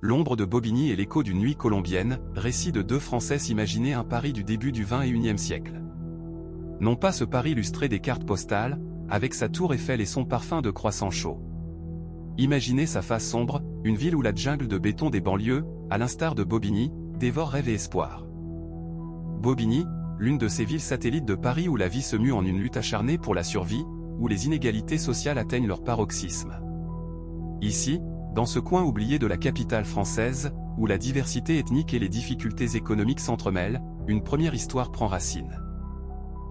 L'ombre de Bobigny et l'écho d'une nuit colombienne, récit de deux Français s'imaginer un Paris du début du XXIe siècle. Non pas ce Paris lustré des cartes postales, avec sa tour Eiffel et son parfum de croissant chaud. Imaginez sa face sombre, une ville où la jungle de béton des banlieues, à l'instar de Bobigny, dévore rêve et espoir. Bobigny, l'une de ces villes satellites de Paris où la vie se mue en une lutte acharnée pour la survie, où les inégalités sociales atteignent leur paroxysme. Ici, dans ce coin oublié de la capitale française, où la diversité ethnique et les difficultés économiques s'entremêlent, une première histoire prend racine.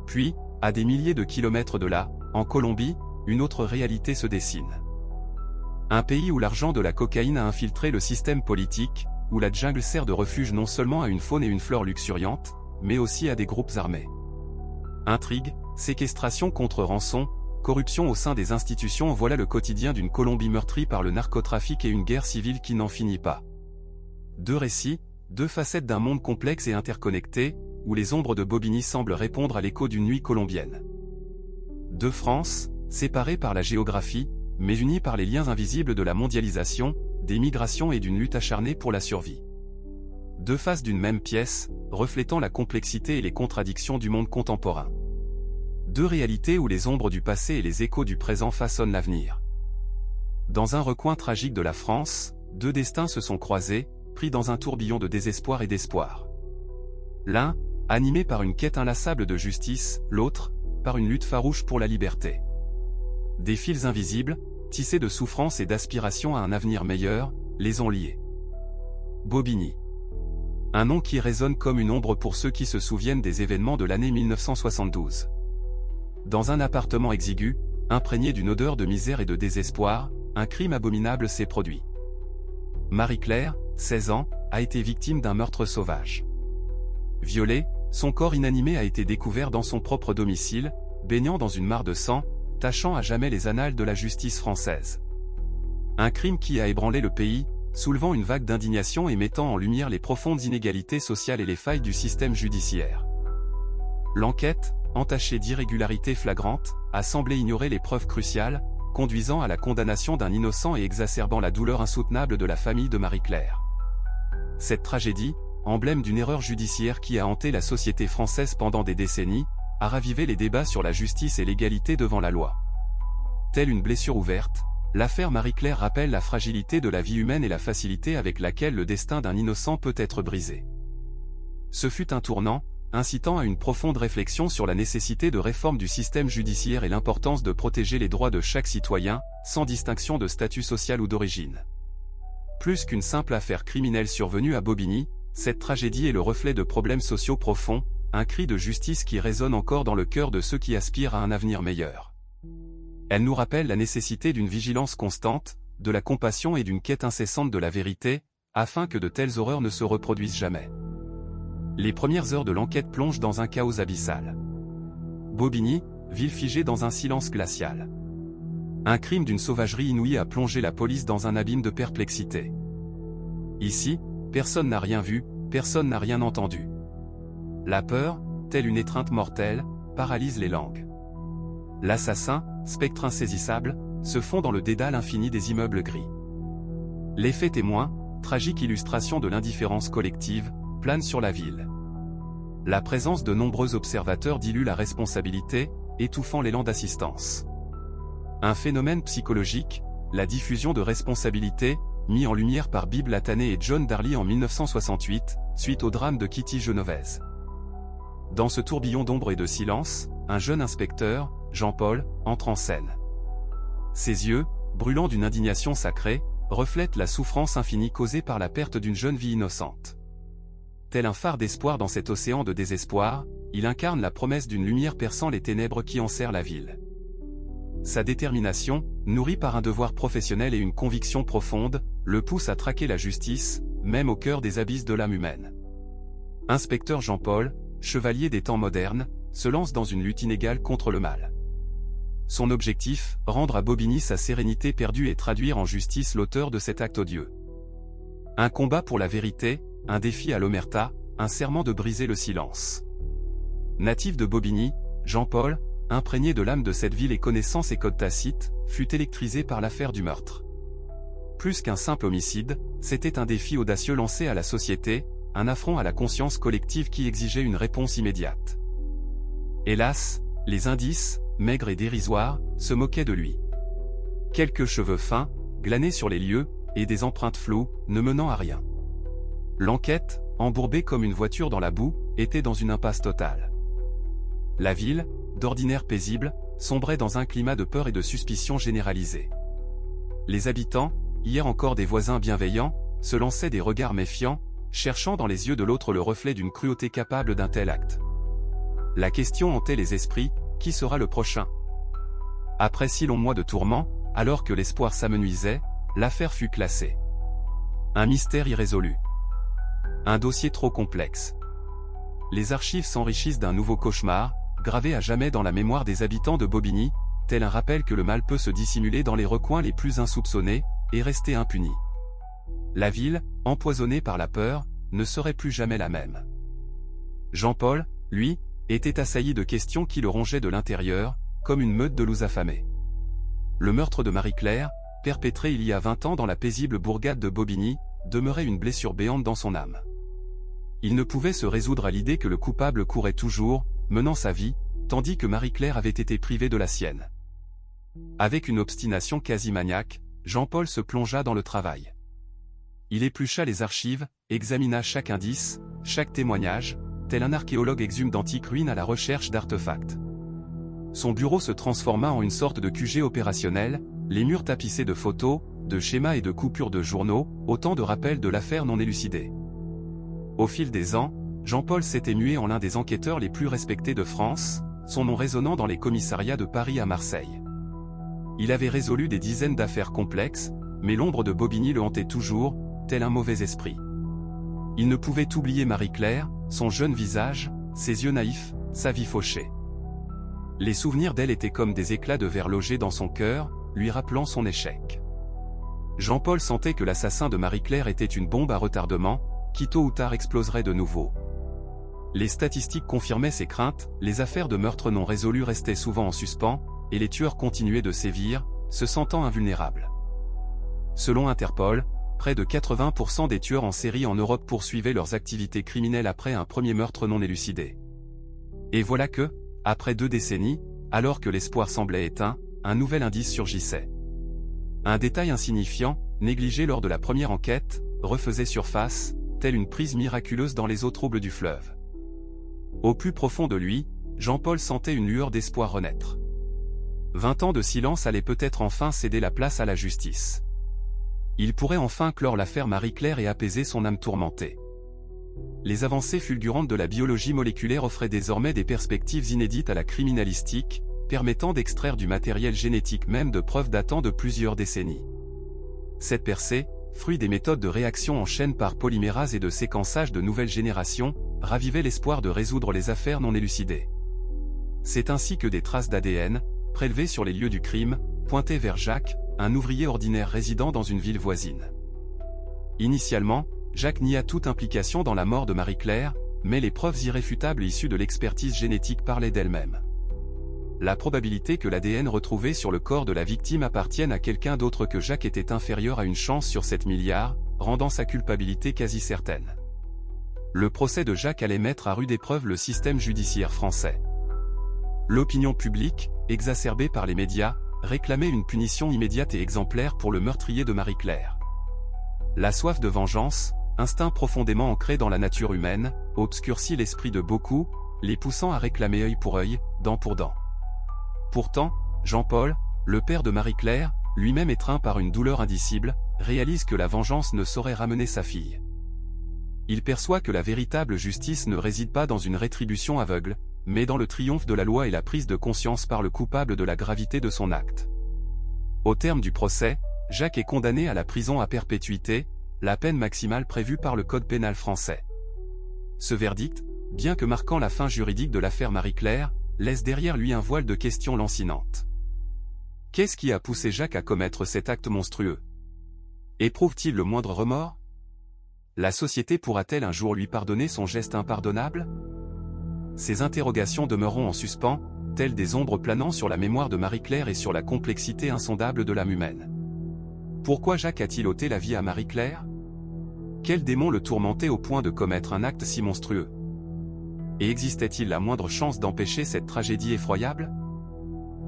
Puis, à des milliers de kilomètres de là, en Colombie, une autre réalité se dessine. Un pays où l'argent de la cocaïne a infiltré le système politique, où la jungle sert de refuge non seulement à une faune et une flore luxuriantes, mais aussi à des groupes armés. Intrigues, séquestration contre rançon, corruption au sein des institutions, voilà le quotidien d'une Colombie meurtrie par le narcotrafic et une guerre civile qui n'en finit pas. Deux récits, deux facettes d'un monde complexe et interconnecté, où les ombres de Bobigny semblent répondre à l'écho d'une nuit colombienne. Deux France, séparées par la géographie, mais unies par les liens invisibles de la mondialisation, des migrations et d'une lutte acharnée pour la survie. Deux faces d'une même pièce, reflétant la complexité et les contradictions du monde contemporain. Deux réalités où les ombres du passé et les échos du présent façonnent l'avenir. Dans un recoin tragique de la France, deux destins se sont croisés, pris dans un tourbillon de désespoir et d'espoir. L'un, animé par une quête inlassable de justice, l'autre, par une lutte farouche pour la liberté. Des fils invisibles, tissés de souffrance et d'aspiration à un avenir meilleur, les ont liés. Bobigny. Un nom qui résonne comme une ombre pour ceux qui se souviennent des événements de l'année 1972. Dans un appartement exigu, imprégné d'une odeur de misère et de désespoir, un crime abominable s'est produit. Marie-Claire, 16 ans, a été victime d'un meurtre sauvage. Violée, son corps inanimé a été découvert dans son propre domicile, baignant dans une mare de sang, tachant à jamais les annales de la justice française. Un crime qui a ébranlé le pays, soulevant une vague d'indignation et mettant en lumière les profondes inégalités sociales et les failles du système judiciaire. L'enquête, entachée d'irrégularités flagrantes, a semblé ignorer les preuves cruciales, conduisant à la condamnation d'un innocent et exacerbant la douleur insoutenable de la famille de Marie-Claire. Cette tragédie, emblème d'une erreur judiciaire qui a hanté la société française pendant des décennies, a ravivé les débats sur la justice et l'égalité devant la loi. Telle une blessure ouverte, l'affaire Marie-Claire rappelle la fragilité de la vie humaine et la facilité avec laquelle le destin d'un innocent peut être brisé. Ce fut un tournant, incitant à une profonde réflexion sur la nécessité de réforme du système judiciaire et l'importance de protéger les droits de chaque citoyen, sans distinction de statut social ou d'origine. Plus qu'une simple affaire criminelle survenue à Bobigny, cette tragédie est le reflet de problèmes sociaux profonds, un cri de justice qui résonne encore dans le cœur de ceux qui aspirent à un avenir meilleur. Elle nous rappelle la nécessité d'une vigilance constante, de la compassion et d'une quête incessante de la vérité, afin que de telles horreurs ne se reproduisent jamais. Les premières heures de l'enquête plongent dans un chaos abyssal. Bobigny, ville figée dans un silence glacial. Un crime d'une sauvagerie inouïe a plongé la police dans un abîme de perplexité. Ici, personne n'a rien vu, personne n'a rien entendu. La peur, telle une étreinte mortelle, paralyse les langues. L'assassin, spectre insaisissable, se fond dans le dédale infini des immeubles gris. L'effet témoin, tragique illustration de l'indifférence collective, plane sur la ville. La présence de nombreux observateurs dilue la responsabilité, étouffant l'élan d'assistance. Un phénomène psychologique, la diffusion de responsabilité, mis en lumière par Bill Latané et John Darley en 1968, suite au drame de Kitty Genovese. Dans ce tourbillon d'ombre et de silence, un jeune inspecteur, Jean-Paul, entre en scène. Ses yeux, brûlants d'une indignation sacrée, reflètent la souffrance infinie causée par la perte d'une jeune vie innocente. Tel un phare d'espoir dans cet océan de désespoir, il incarne la promesse d'une lumière perçant les ténèbres qui enserrent la ville. Sa détermination, nourrie par un devoir professionnel et une conviction profonde, le pousse à traquer la justice, même au cœur des abysses de l'âme humaine. Inspecteur Jean-Paul, chevalier des temps modernes, se lance dans une lutte inégale contre le mal. Son objectif, rendre à Bobigny sa sérénité perdue et traduire en justice l'auteur de cet acte odieux. Un combat pour la vérité, un défi à l'omerta, un serment de briser le silence. Natif de Bobigny, Jean-Paul, imprégné de l'âme de cette ville et connaissant ses codes tacites, fut électrisé par l'affaire du meurtre. Plus qu'un simple homicide, c'était un défi audacieux lancé à la société, un affront à la conscience collective qui exigeait une réponse immédiate. Hélas, les indices, maigres et dérisoires, se moquaient de lui. Quelques cheveux fins, glanés sur les lieux, et des empreintes floues, ne menant à rien. L'enquête, embourbée comme une voiture dans la boue, était dans une impasse totale. La ville, d'ordinaire paisible, sombrait dans un climat de peur et de suspicion généralisée. Les habitants, hier encore des voisins bienveillants, se lançaient des regards méfiants, cherchant dans les yeux de l'autre le reflet d'une cruauté capable d'un tel acte. La question hantait les esprits, qui sera le prochain? Après 6 longs mois de tourments, alors que l'espoir s'amenuisait, l'affaire fut classée. Un mystère irrésolu. Un dossier trop complexe. Les archives s'enrichissent d'un nouveau cauchemar, gravé à jamais dans la mémoire des habitants de Bobigny, tel un rappel que le mal peut se dissimuler dans les recoins les plus insoupçonnés, et rester impuni. La ville, empoisonnée par la peur, ne serait plus jamais la même. Jean-Paul, lui, était assailli de questions qui le rongeaient de l'intérieur, comme une meute de loups affamés. Le meurtre de Marie-Claire, perpétré il y a 20 ans dans la paisible bourgade de Bobigny, demeurait une blessure béante dans son âme. Il ne pouvait se résoudre à l'idée que le coupable courait toujours, menant sa vie, tandis que Marie-Claire avait été privée de la sienne. Avec une obstination quasi maniaque, Jean-Paul se plongea dans le travail. Il éplucha les archives, examina chaque indice, chaque témoignage, tel un archéologue exhume d'antiques ruines à la recherche d'artefacts. Son bureau se transforma en une sorte de QG opérationnel, les murs tapissés de photos, de schémas et de coupures de journaux, autant de rappels de l'affaire non élucidée. Au fil des ans, Jean-Paul s'était mué en l'un des enquêteurs les plus respectés de France, son nom résonnant dans les commissariats de Paris à Marseille. Il avait résolu des dizaines d'affaires complexes, mais l'ombre de Bobigny le hantait toujours, tel un mauvais esprit. Il ne pouvait oublier Marie-Claire, son jeune visage, ses yeux naïfs, sa vie fauchée. Les souvenirs d'elle étaient comme des éclats de verre logés dans son cœur, lui rappelant son échec. Jean-Paul sentait que l'assassin de Marie-Claire était une bombe à retardement, qui tôt ou tard exploserait de nouveau. Les statistiques confirmaient ses craintes, les affaires de meurtre non résolues restaient souvent en suspens, et les tueurs continuaient de sévir, se sentant invulnérables. Selon Interpol, près de 80% des tueurs en série en Europe poursuivaient leurs activités criminelles après un premier meurtre non élucidé. Et voilà que, après 2 décennies, alors que l'espoir semblait éteint, un nouvel indice surgissait. Un détail insignifiant, négligé lors de la première enquête, refaisait surface, telle une prise miraculeuse dans les eaux troubles du fleuve. Au plus profond de lui, Jean-Paul sentait une lueur d'espoir renaître. 20 ans de silence allaient peut-être enfin céder la place à la justice. Il pourrait enfin clore l'affaire Marie-Claire et apaiser son âme tourmentée. Les avancées fulgurantes de la biologie moléculaire offraient désormais des perspectives inédites à la criminalistique, permettant d'extraire du matériel génétique même de preuves datant de plusieurs décennies. Cette percée, fruit des méthodes de réaction en chaîne par polymérase et de séquençage de nouvelles générations, ravivait l'espoir de résoudre les affaires non élucidées. C'est ainsi que des traces d'ADN, prélevées sur les lieux du crime, pointaient vers Jacques, un ouvrier ordinaire résidant dans une ville voisine. Initialement, Jacques nia toute implication dans la mort de Marie-Claire, mais les preuves irréfutables issues de l'expertise génétique parlaient d'elles-mêmes. La probabilité que l'ADN retrouvé sur le corps de la victime appartienne à quelqu'un d'autre que Jacques était inférieure à une chance sur 7 milliards, rendant sa culpabilité quasi certaine. Le procès de Jacques allait mettre à rude épreuve le système judiciaire français. L'opinion publique, exacerbée par les médias, réclamait une punition immédiate et exemplaire pour le meurtrier de Marie-Claire. La soif de vengeance, instinct profondément ancré dans la nature humaine, obscurcit l'esprit de beaucoup, les poussant à réclamer œil pour œil, dent pour dent. Pourtant, Jean-Paul, le père de Marie-Claire, lui-même étreint par une douleur indicible, réalise que la vengeance ne saurait ramener sa fille. Il perçoit que la véritable justice ne réside pas dans une rétribution aveugle, mais dans le triomphe de la loi et la prise de conscience par le coupable de la gravité de son acte. Au terme du procès, Jacques est condamné à la prison à perpétuité, la peine maximale prévue par le Code pénal français. Ce verdict, bien que marquant la fin juridique de l'affaire Marie-Claire, laisse derrière lui un voile de questions lancinantes. Qu'est-ce qui a poussé Jacques à commettre cet acte monstrueux? Éprouve-t-il le moindre remords? La société pourra-t-elle un jour lui pardonner son geste impardonnable? Ces interrogations demeureront en suspens, telles des ombres planant sur la mémoire de Marie-Claire et sur la complexité insondable de l'âme humaine. Pourquoi Jacques a-t-il ôté la vie à Marie-Claire? Quel démon le tourmentait au point de commettre un acte si monstrueux? Et existait-il la moindre chance d'empêcher cette tragédie effroyable?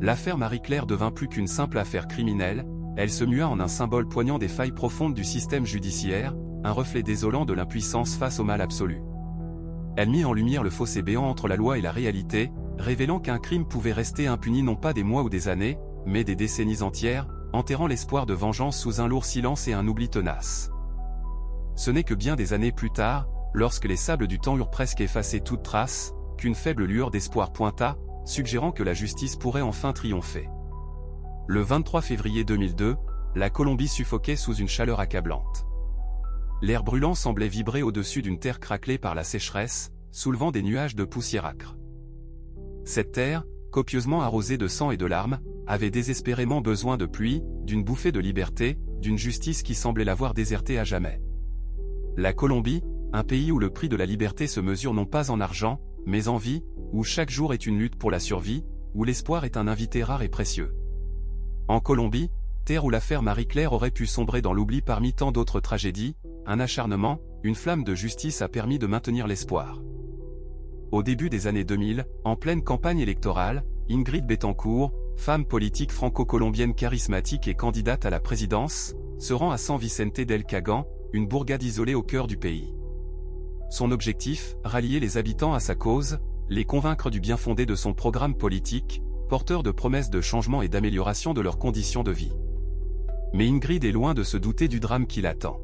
L'affaire Marie-Claire devint plus qu'une simple affaire criminelle, elle se mua en un symbole poignant des failles profondes du système judiciaire, un reflet désolant de l'impuissance face au mal absolu. Elle mit en lumière le fossé béant entre la loi et la réalité, révélant qu'un crime pouvait rester impuni non pas des mois ou des années, mais des décennies entières, enterrant l'espoir de vengeance sous un lourd silence et un oubli tenace. Ce n'est que bien des années plus tard, lorsque les sables du temps eurent presque effacé toute trace, qu'une faible lueur d'espoir pointa, suggérant que la justice pourrait enfin triompher. Le 23 février 2002, la Colombie suffoquait sous une chaleur accablante. L'air brûlant semblait vibrer au-dessus d'une terre craquelée par la sécheresse, soulevant des nuages de poussière âcre. Cette terre, copieusement arrosée de sang et de larmes, avait désespérément besoin de pluie, d'une bouffée de liberté, d'une justice qui semblait l'avoir désertée à jamais. La Colombie, un pays où le prix de la liberté se mesure non pas en argent, mais en vie, où chaque jour est une lutte pour la survie, où l'espoir est un invité rare et précieux. En Colombie, terre où l'affaire Marie-Claire aurait pu sombrer dans l'oubli parmi tant d'autres tragédies, un acharnement, une flamme de justice a permis de maintenir l'espoir. Au début des années 2000, en pleine campagne électorale, Ingrid Betancourt, femme politique franco-colombienne charismatique et candidate à la présidence, se rend à San Vicente del Cagan, une bourgade isolée au cœur du pays. Son objectif, rallier les habitants à sa cause, les convaincre du bien fondé de son programme politique, porteur de promesses de changement et d'amélioration de leurs conditions de vie. Mais Ingrid est loin de se douter du drame qui l'attend.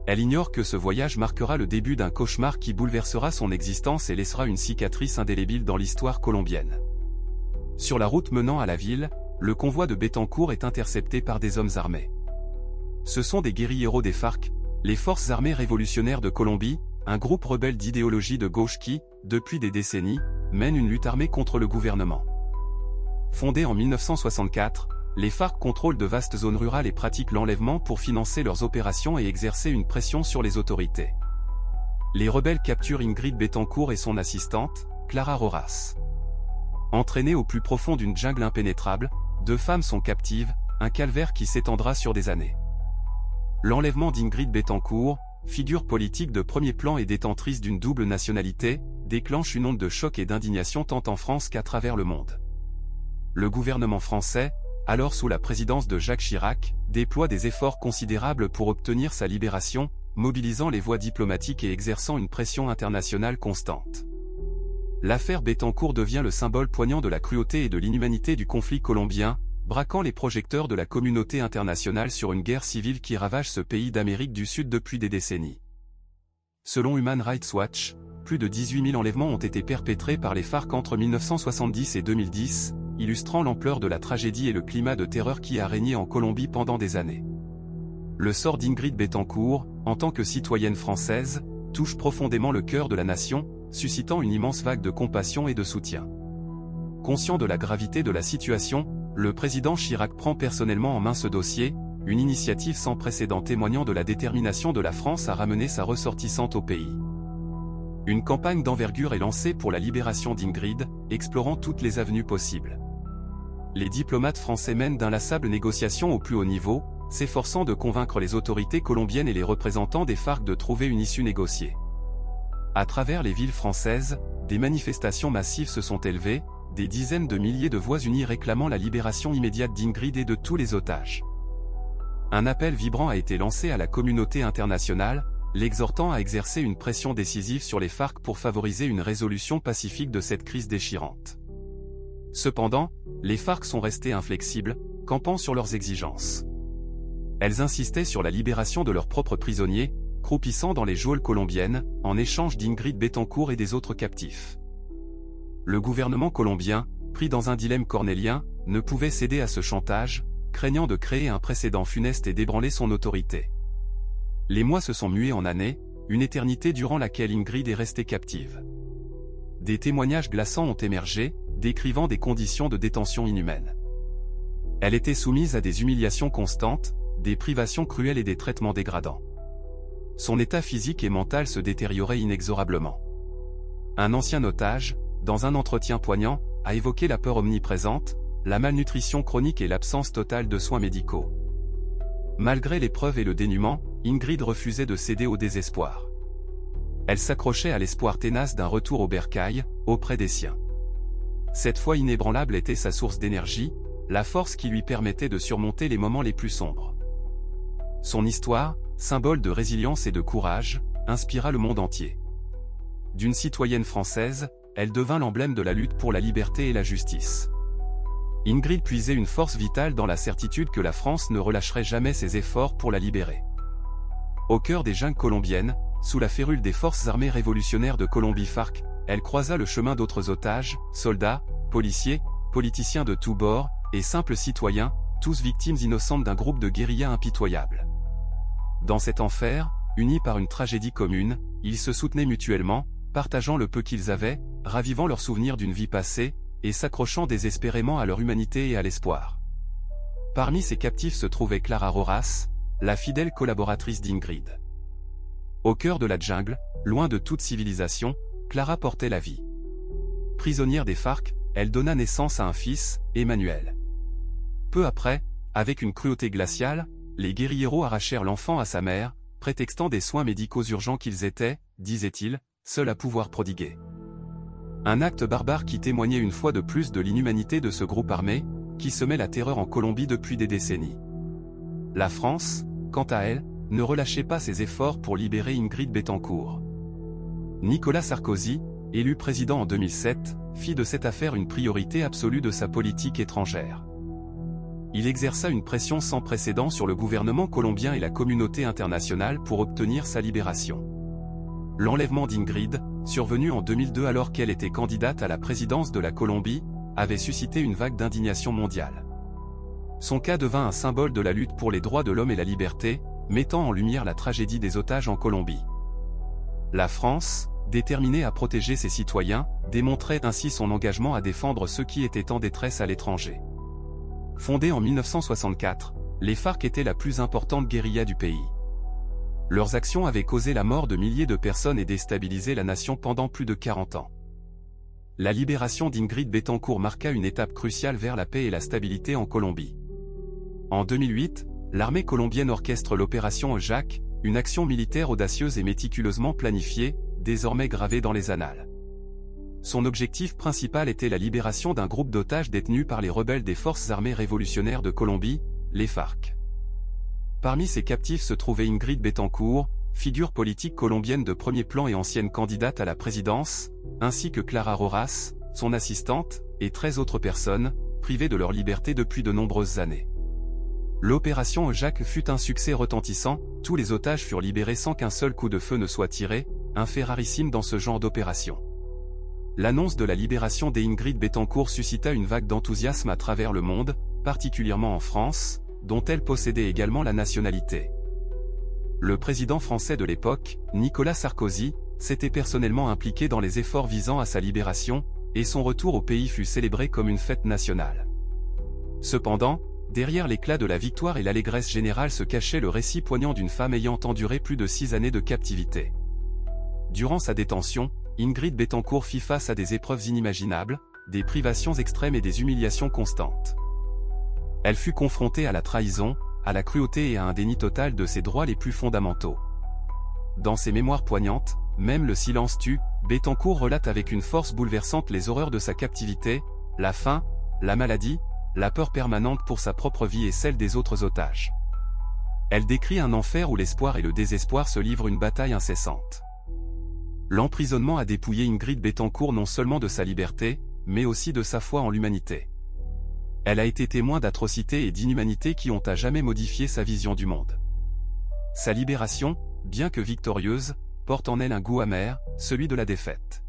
Elle ignore que ce voyage marquera le début d'un cauchemar qui bouleversera son existence et laissera une cicatrice indélébile dans l'histoire colombienne. Sur la route menant à la ville, le convoi de Betancourt est intercepté par des hommes armés. Ce sont des guérilleros des FARC, les forces armées révolutionnaires de Colombie, un groupe rebelle d'idéologie de gauche qui, depuis des décennies, mène une lutte armée contre le gouvernement. Fondés en 1964, les FARC contrôlent de vastes zones rurales et pratiquent l'enlèvement pour financer leurs opérations et exercer une pression sur les autorités. Les rebelles capturent Ingrid Betancourt et son assistante, Clara Rojas. Entraînées au plus profond d'une jungle impénétrable, deux femmes sont captives, un calvaire qui s'étendra sur des années. L'enlèvement d'Ingrid Betancourt, figure politique de premier plan et détentrice d'une double nationalité, déclenche une onde de choc et d'indignation tant en France qu'à travers le monde. Le gouvernement français, alors sous la présidence de Jacques Chirac, déploie des efforts considérables pour obtenir sa libération, mobilisant les voies diplomatiques et exerçant une pression internationale constante. L'affaire Betancourt devient le symbole poignant de la cruauté et de l'inhumanité du conflit colombien, braquant les projecteurs de la communauté internationale sur une guerre civile qui ravage ce pays d'Amérique du Sud depuis des décennies. Selon Human Rights Watch, plus de 18 000 enlèvements ont été perpétrés par les FARC entre 1970 et 2010, illustrant l'ampleur de la tragédie et le climat de terreur qui a régné en Colombie pendant des années. Le sort d'Ingrid Betancourt, en tant que citoyenne française, touche profondément le cœur de la nation, suscitant une immense vague de compassion et de soutien. Conscient de la gravité de la situation, le président Chirac prend personnellement en main ce dossier, une initiative sans précédent témoignant de la détermination de la France à ramener sa ressortissante au pays. Une campagne d'envergure est lancée pour la libération d'Ingrid, explorant toutes les avenues possibles. Les diplomates français mènent d'inlassables négociations au plus haut niveau, s'efforçant de convaincre les autorités colombiennes et les représentants des FARC de trouver une issue négociée. À travers les villes françaises, des manifestations massives se sont élevées, des dizaines de milliers de voix unies réclamant la libération immédiate d'Ingrid et de tous les otages. Un appel vibrant a été lancé à la communauté internationale, l'exhortant à exercer une pression décisive sur les FARC pour favoriser une résolution pacifique de cette crise déchirante. Cependant, les FARC sont restées inflexibles, campant sur leurs exigences. Elles insistaient sur la libération de leurs propres prisonniers, croupissant dans les geôles colombiennes, en échange d'Ingrid Betancourt et des autres captifs. Le gouvernement colombien, pris dans un dilemme cornélien, ne pouvait céder à ce chantage, craignant de créer un précédent funeste et d'ébranler son autorité. Les mois se sont mués en années, une éternité durant laquelle Ingrid est restée captive. Des témoignages glaçants ont émergé, décrivant des conditions de détention inhumaines. Elle était soumise à des humiliations constantes, des privations cruelles et des traitements dégradants. Son état physique et mental se détériorait inexorablement. Un ancien otage, dans un entretien poignant, a évoqué la peur omniprésente, la malnutrition chronique et l'absence totale de soins médicaux. Malgré l'épreuve et le dénuement, Ingrid refusait de céder au désespoir. Elle s'accrochait à l'espoir tenace d'un retour au bercail, auprès des siens. Cette foi inébranlable était sa source d'énergie, la force qui lui permettait de surmonter les moments les plus sombres. Son histoire, symbole de résilience et de courage, inspira le monde entier. D'une citoyenne française, elle devint l'emblème de la lutte pour la liberté et la justice. Ingrid puisait une force vitale dans la certitude que la France ne relâcherait jamais ses efforts pour la libérer. Au cœur des jungles colombiennes, sous la férule des forces armées révolutionnaires de Colombie FARC, elle croisa le chemin d'autres otages, soldats, policiers, politiciens de tous bords, et simples citoyens, tous victimes innocentes d'un groupe de guérillas impitoyables. Dans cet enfer, unis par une tragédie commune, ils se soutenaient mutuellement, partageant le peu qu'ils avaient, ravivant leurs souvenirs d'une vie passée, et s'accrochant désespérément à leur humanité et à l'espoir. Parmi ces captifs se trouvait Clara Roras, la fidèle collaboratrice d'Ingrid. Au cœur de la jungle, loin de toute civilisation, Clara portait la vie. Prisonnière des FARC, elle donna naissance à un fils, Emmanuel. Peu après, avec une cruauté glaciale, les guérilleros arrachèrent l'enfant à sa mère, prétextant des soins médicaux urgents qu'ils étaient, disaient-ils, seuls à pouvoir prodiguer. Un acte barbare qui témoignait une fois de plus de l'inhumanité de ce groupe armé, qui semait la terreur en Colombie depuis des décennies. La France, quant à elle, ne relâchait pas ses efforts pour libérer Ingrid Betancourt. Nicolas Sarkozy, élu président en 2007, fit de cette affaire une priorité absolue de sa politique étrangère. Il exerça une pression sans précédent sur le gouvernement colombien et la communauté internationale pour obtenir sa libération. L'enlèvement d'Ingrid, survenu en 2002 alors qu'elle était candidate à la présidence de la Colombie, avait suscité une vague d'indignation mondiale. Son cas devint un symbole de la lutte pour les droits de l'homme et la liberté, mettant en lumière la tragédie des otages en Colombie. La France, déterminée à protéger ses citoyens, démontrait ainsi son engagement à défendre ceux qui étaient en détresse à l'étranger. Fondée en 1964, les FARC étaient la plus importante guérilla du pays. Leurs actions avaient causé la mort de milliers de personnes et déstabilisé la nation pendant plus de 40 ans. La libération d'Ingrid Betancourt marqua une étape cruciale vers la paix et la stabilité en Colombie. En 2008, l'armée colombienne orchestre l'opération EJAC, une action militaire audacieuse et méticuleusement planifiée, désormais gravée dans les annales. Son objectif principal était la libération d'un groupe d'otages détenus par les rebelles des forces armées révolutionnaires de Colombie, les FARC. Parmi ces captifs se trouvait Ingrid Betancourt, figure politique colombienne de premier plan et ancienne candidate à la présidence, ainsi que Clara Roras, son assistante, et 13 autres personnes, privées de leur liberté depuis de nombreuses années. L'opération EJAC fut un succès retentissant, tous les otages furent libérés sans qu'un seul coup de feu ne soit tiré, un fait rarissime dans ce genre d'opération. L'annonce de la libération d'Ingrid Betancourt suscita une vague d'enthousiasme à travers le monde, particulièrement en France, dont elle possédait également la nationalité. Le président français de l'époque, Nicolas Sarkozy, s'était personnellement impliqué dans les efforts visant à sa libération, et son retour au pays fut célébré comme une fête nationale. Cependant, derrière l'éclat de la victoire et l'allégresse générale se cachait le récit poignant d'une femme ayant enduré plus de 6 années de captivité. Durant sa détention, Ingrid Betancourt fit face à des épreuves inimaginables, des privations extrêmes et des humiliations constantes. Elle fut confrontée à la trahison, à la cruauté et à un déni total de ses droits les plus fondamentaux. Dans ses mémoires poignantes, Même le silence tue, Betancourt relate avec une force bouleversante les horreurs de sa captivité, la faim, la maladie, la peur permanente pour sa propre vie et celle des autres otages. Elle décrit un enfer où l'espoir et le désespoir se livrent une bataille incessante. L'emprisonnement a dépouillé Ingrid Betancourt non seulement de sa liberté, mais aussi de sa foi en l'humanité. Elle a été témoin d'atrocités et d'inhumanités qui ont à jamais modifié sa vision du monde. Sa libération, bien que victorieuse, porte en elle un goût amer, celui de la défaite.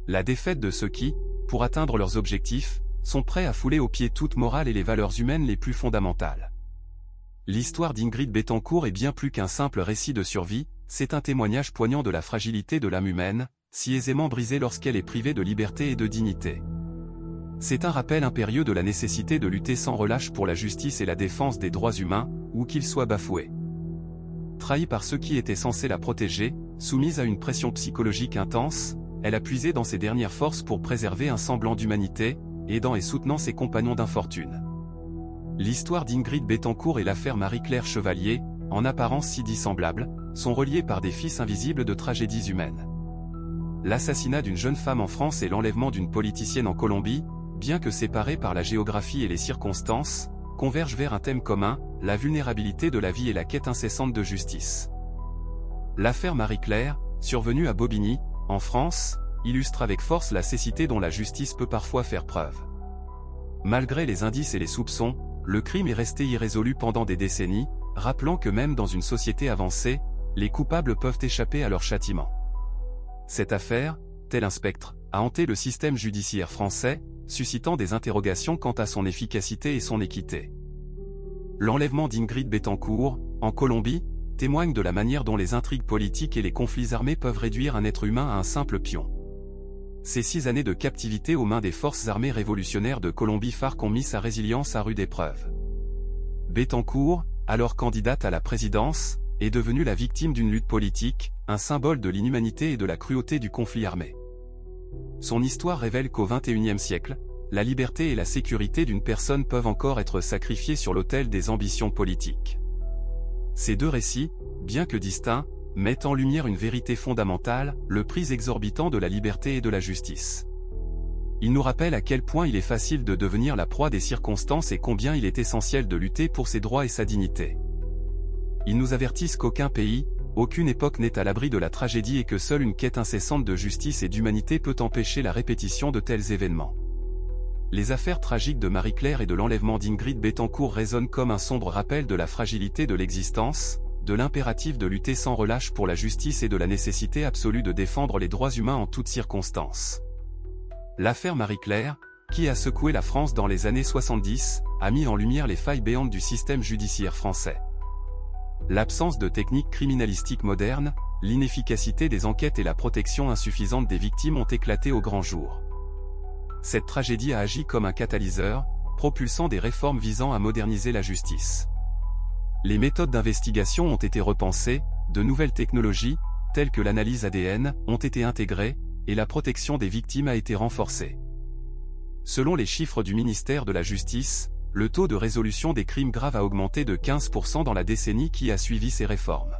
La défaite de ceux qui, pour atteindre leurs objectifs, sont prêts à fouler aux pieds toute morale et les valeurs humaines les plus fondamentales. L'histoire d'Ingrid Betancourt est bien plus qu'un simple récit de survie, c'est un témoignage poignant de la fragilité de l'âme humaine, si aisément brisée lorsqu'elle est privée de liberté et de dignité. C'est un rappel impérieux de la nécessité de lutter sans relâche pour la justice et la défense des droits humains, où qu'ils soient bafoués. Trahie par ceux qui étaient censés la protéger, soumise à une pression psychologique intense, elle a puisé dans ses dernières forces pour préserver un semblant d'humanité, aidant et soutenant ses compagnons d'infortune. L'histoire d'Ingrid Betancourt et l'affaire Marie-Claire Chevalier, en apparence si dissemblables, sont reliées par des fils invisibles de tragédies humaines. L'assassinat d'une jeune femme en France et l'enlèvement d'une politicienne en Colombie, bien que séparés par la géographie et les circonstances, convergent vers un thème commun, la vulnérabilité de la vie et la quête incessante de justice. L'affaire Marie-Claire, survenue à Bobigny, en France, illustre avec force la cécité dont la justice peut parfois faire preuve. Malgré les indices et les soupçons, le crime est resté irrésolu pendant des décennies, rappelant que même dans une société avancée, les coupables peuvent échapper à leur châtiment. Cette affaire, tel un spectre, a hanté le système judiciaire français, suscitant des interrogations quant à son efficacité et son équité. L'enlèvement d'Ingrid Betancourt, en Colombie, témoigne de la manière dont les intrigues politiques et les conflits armés peuvent réduire un être humain à un simple pion. Ces 6 années de captivité aux mains des forces armées révolutionnaires de Colombie FARC ont mis sa résilience à rude épreuve. Betancourt, alors candidate à la présidence, est devenue la victime d'une lutte politique, un symbole de l'inhumanité et de la cruauté du conflit armé. Son histoire révèle qu'au XXIe siècle, la liberté et la sécurité d'une personne peuvent encore être sacrifiées sur l'autel des ambitions politiques. Ces deux récits, bien que distincts, mettent en lumière une vérité fondamentale, le prix exorbitant de la liberté et de la justice. Ils nous rappellent à quel point il est facile de devenir la proie des circonstances et combien il est essentiel de lutter pour ses droits et sa dignité. Ils nous avertissent qu'aucun pays, aucune époque n'est à l'abri de la tragédie et que seule une quête incessante de justice et d'humanité peut empêcher la répétition de tels événements. Les affaires tragiques de Marie-Claire et de l'enlèvement d'Ingrid Betancourt résonnent comme un sombre rappel de la fragilité de l'existence, de l'impératif de lutter sans relâche pour la justice et de la nécessité absolue de défendre les droits humains en toutes circonstances. L'affaire Marie-Claire, qui a secoué la France dans les années 70, a mis en lumière les failles béantes du système judiciaire français. L'absence de techniques criminalistiques modernes, l'inefficacité des enquêtes et la protection insuffisante des victimes ont éclaté au grand jour. Cette tragédie a agi comme un catalyseur, propulsant des réformes visant à moderniser la justice. Les méthodes d'investigation ont été repensées, de nouvelles technologies, telles que l'analyse ADN, ont été intégrées, et la protection des victimes a été renforcée. Selon les chiffres du ministère de la Justice, le taux de résolution des crimes graves a augmenté de 15% dans la décennie qui a suivi ces réformes.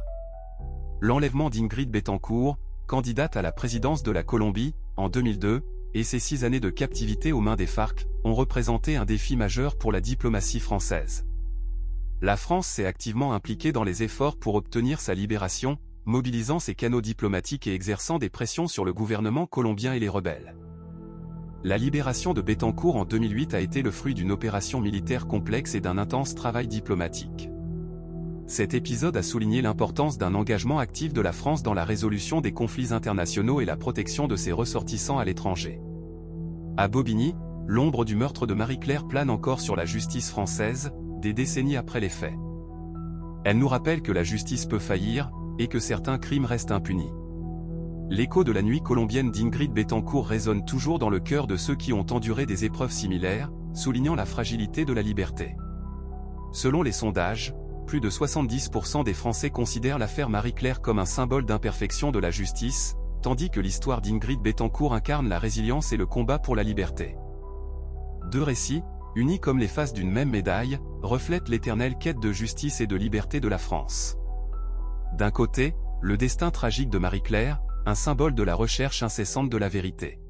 L'enlèvement d'Ingrid Betancourt, candidate à la présidence de la Colombie, en 2002, et ses 6 années de captivité aux mains des FARC, ont représenté un défi majeur pour la diplomatie française. La France s'est activement impliquée dans les efforts pour obtenir sa libération, mobilisant ses canaux diplomatiques et exerçant des pressions sur le gouvernement colombien et les rebelles. La libération de Betancourt en 2008 a été le fruit d'une opération militaire complexe et d'un intense travail diplomatique. Cet épisode a souligné l'importance d'un engagement actif de la France dans la résolution des conflits internationaux et la protection de ses ressortissants à l'étranger. À Bobigny, l'ombre du meurtre de Marie-Claire plane encore sur la justice française, des décennies après les faits. Elle nous rappelle que la justice peut faillir, et que certains crimes restent impunis. L'écho de la nuit colombienne d'Ingrid Betancourt résonne toujours dans le cœur de ceux qui ont enduré des épreuves similaires, soulignant la fragilité de la liberté. Selon les sondages, plus de 70% des Français considèrent l'affaire Marie-Claire comme un symbole d'imperfection de la justice, tandis que l'histoire d'Ingrid Betancourt incarne la résilience et le combat pour la liberté. Deux récits, unis comme les faces d'une même médaille, reflètent l'éternelle quête de justice et de liberté de la France. D'un côté, le destin tragique de Marie-Claire, un symbole de la recherche incessante de la vérité.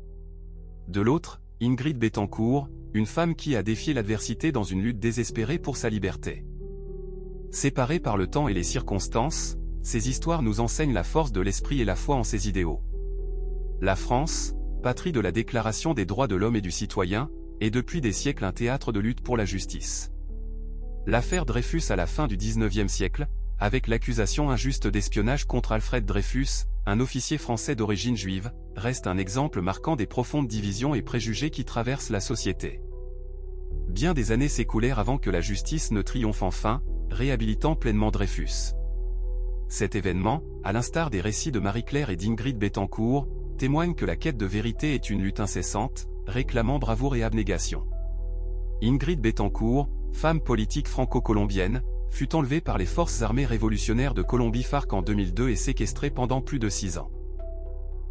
De l'autre, Ingrid Betancourt, une femme qui a défié l'adversité dans une lutte désespérée pour sa liberté. Séparées par le temps et les circonstances, ces histoires nous enseignent la force de l'esprit et la foi en ses idéaux. La France, patrie de la Déclaration des droits de l'homme et du citoyen, est depuis des siècles un théâtre de lutte pour la justice. L'affaire Dreyfus à la fin du XIXe siècle, avec l'accusation injuste d'espionnage contre Alfred Dreyfus, un officier français d'origine juive, reste un exemple marquant des profondes divisions et préjugés qui traversent la société. Bien des années s'écoulèrent avant que la justice ne triomphe enfin, réhabilitant pleinement Dreyfus. Cet événement, à l'instar des récits de Marie-Claire et d'Ingrid Betancourt, témoigne que la quête de vérité est une lutte incessante, réclamant bravoure et abnégation. Ingrid Betancourt, femme politique franco-colombienne, fut enlevée par les forces armées révolutionnaires de Colombie FARC en 2002 et séquestrée pendant plus de 6 ans.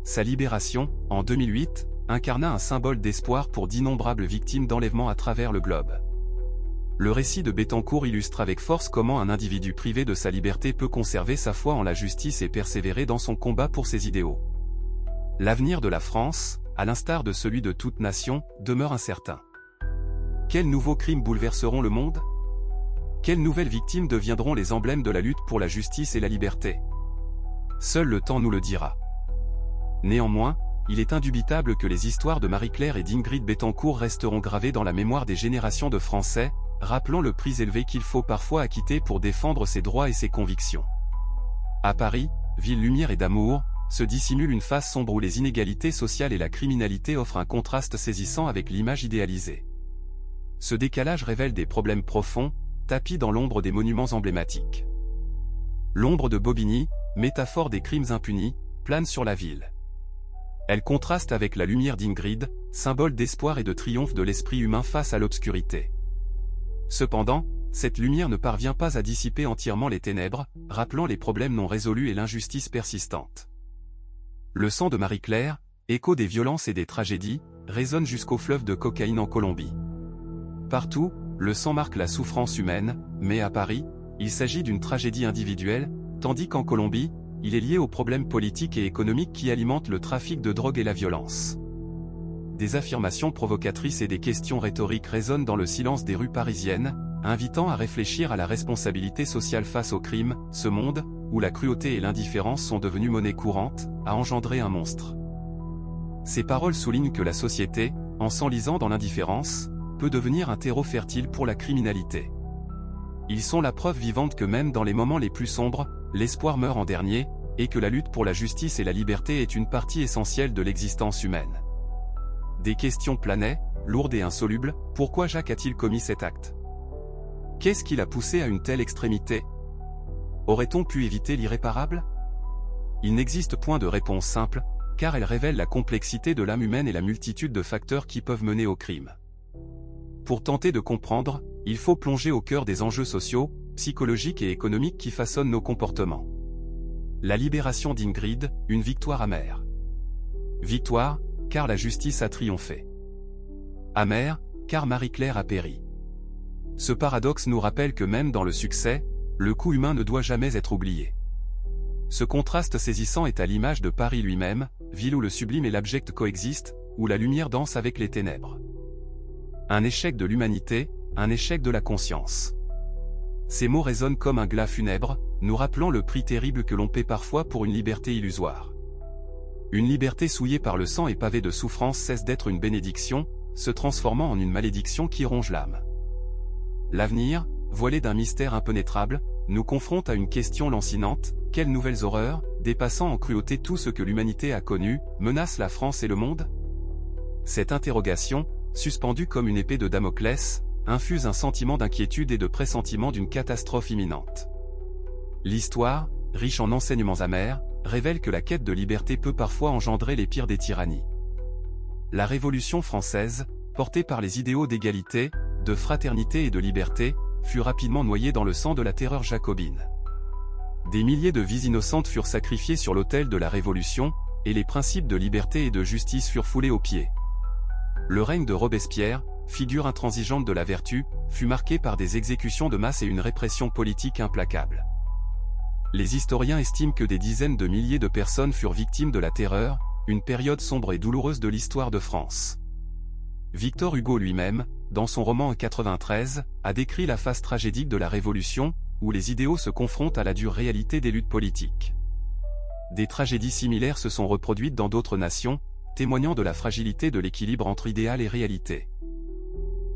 Sa libération, en 2008, incarna un symbole d'espoir pour d'innombrables victimes d'enlèvement à travers le globe. Le récit de Bettencourt illustre avec force comment un individu privé de sa liberté peut conserver sa foi en la justice et persévérer dans son combat pour ses idéaux. L'avenir de la France, à l'instar de celui de toute nation, demeure incertain. Quels nouveaux crimes bouleverseront le monde? Quelles nouvelles victimes deviendront les emblèmes de la lutte pour la justice et la liberté? Seul le temps nous le dira. Néanmoins, il est indubitable que les histoires de Marie-Claire et d'Ingrid Bettencourt resteront gravées dans la mémoire des générations de Français, rappelant le prix élevé qu'il faut parfois acquitter pour défendre ses droits et ses convictions. À Paris, ville lumière et d'amour, se dissimule une face sombre où les inégalités sociales et la criminalité offrent un contraste saisissant avec l'image idéalisée. Ce décalage révèle des problèmes profonds, tapis dans l'ombre des monuments emblématiques. L'ombre de Bobigny, métaphore des crimes impunis, plane sur la ville. Elle contraste avec la lumière d'Ingrid, symbole d'espoir et de triomphe de l'esprit humain face à l'obscurité. Cependant, cette lumière ne parvient pas à dissiper entièrement les ténèbres, rappelant les problèmes non résolus et l'injustice persistante. Le sang de Marie-Claire, écho des violences et des tragédies, résonne jusqu'au fleuve de cocaïne en Colombie. Partout, le sang marque la souffrance humaine, mais à Paris, il s'agit d'une tragédie individuelle, tandis qu'en Colombie, il est lié aux problèmes politiques et économiques qui alimentent le trafic de drogue et la violence. Des affirmations provocatrices et des questions rhétoriques résonnent dans le silence des rues parisiennes, invitant à réfléchir à la responsabilité sociale face au crime. Ce monde, où la cruauté et l'indifférence sont devenues monnaie courante, a engendré un monstre. Ces paroles soulignent que la société, en s'enlisant dans l'indifférence, peut devenir un terreau fertile pour la criminalité. Ils sont la preuve vivante que même dans les moments les plus sombres, l'espoir meurt en dernier, et que la lutte pour la justice et la liberté est une partie essentielle de l'existence humaine. Des questions planaient, lourdes et insolubles. Pourquoi Jacques a-t-il commis cet acte? Qu'est-ce qui l'a poussé à une telle extrémité? Aurait-on pu éviter l'irréparable? Il n'existe point de réponse simple, car elle révèle la complexité de l'âme humaine et la multitude de facteurs qui peuvent mener au crime. Pour tenter de comprendre, il faut plonger au cœur des enjeux sociaux, psychologiques et économiques qui façonnent nos comportements. La libération d'Ingrid, une victoire amère. Victoire, car la justice a triomphé. Amère, car Marie-Claire a péri. Ce paradoxe nous rappelle que même dans le succès, le coût humain ne doit jamais être oublié. Ce contraste saisissant est à l'image de Paris lui-même, ville où le sublime et l'abject coexistent, où la lumière danse avec les ténèbres. Un échec de l'humanité, un échec de la conscience. Ces mots résonnent comme un glas funèbre, nous rappelant le prix terrible que l'on paie parfois pour une liberté illusoire. Une liberté souillée par le sang et pavée de souffrance cesse d'être une bénédiction, se transformant en une malédiction qui ronge l'âme. L'avenir, voilé d'un mystère impénétrable, nous confronte à une question lancinante: quelles nouvelles horreurs, dépassant en cruauté tout ce que l'humanité a connu, menacent la France et le monde? Cette interrogation, suspendue comme une épée de Damoclès, infuse un sentiment d'inquiétude et de pressentiment d'une catastrophe imminente. L'histoire, riche en enseignements amers, révèle que la quête de liberté peut parfois engendrer les pires des tyrannies. La Révolution française, portée par les idéaux d'égalité, de fraternité et de liberté, fut rapidement noyée dans le sang de la terreur jacobine. Des milliers de vies innocentes furent sacrifiées sur l'autel de la Révolution, et les principes de liberté et de justice furent foulés aux pieds. Le règne de Robespierre, figure intransigeante de la vertu, fut marqué par des exécutions de masse et une répression politique implacable. Les historiens estiment que des dizaines de milliers de personnes furent victimes de la terreur, une période sombre et douloureuse de l'histoire de France. Victor Hugo lui-même, dans son roman 93, a décrit la phase tragédique de la Révolution, où les idéaux se confrontent à la dure réalité des luttes politiques. Des tragédies similaires se sont reproduites dans d'autres nations, témoignant de la fragilité de l'équilibre entre idéal et réalité.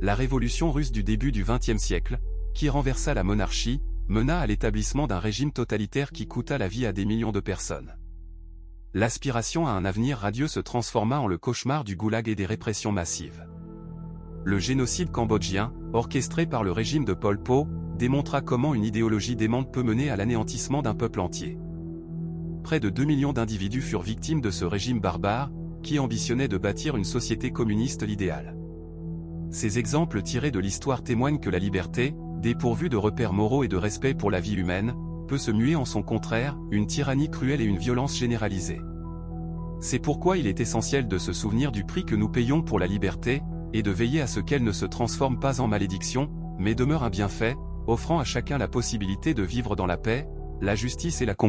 La révolution russe du début du XXe siècle, qui renversa la monarchie, mena à l'établissement d'un régime totalitaire qui coûta la vie à des millions de personnes. L'aspiration à un avenir radieux se transforma en le cauchemar du goulag et des répressions massives. Le génocide cambodgien, orchestré par le régime de Pol Pot, démontra comment une idéologie démente peut mener à l'anéantissement d'un peuple entier. Près de 2 millions d'individus furent victimes de ce régime barbare, qui ambitionnait de bâtir une société communiste l'idéal. Ces exemples tirés de l'histoire témoignent que la liberté, dépourvue de repères moraux et de respect pour la vie humaine, peut se muer en son contraire, une tyrannie cruelle et une violence généralisée. C'est pourquoi il est essentiel de se souvenir du prix que nous payons pour la liberté, et de veiller à ce qu'elle ne se transforme pas en malédiction, mais demeure un bienfait, offrant à chacun la possibilité de vivre dans la paix, la justice et la concorde.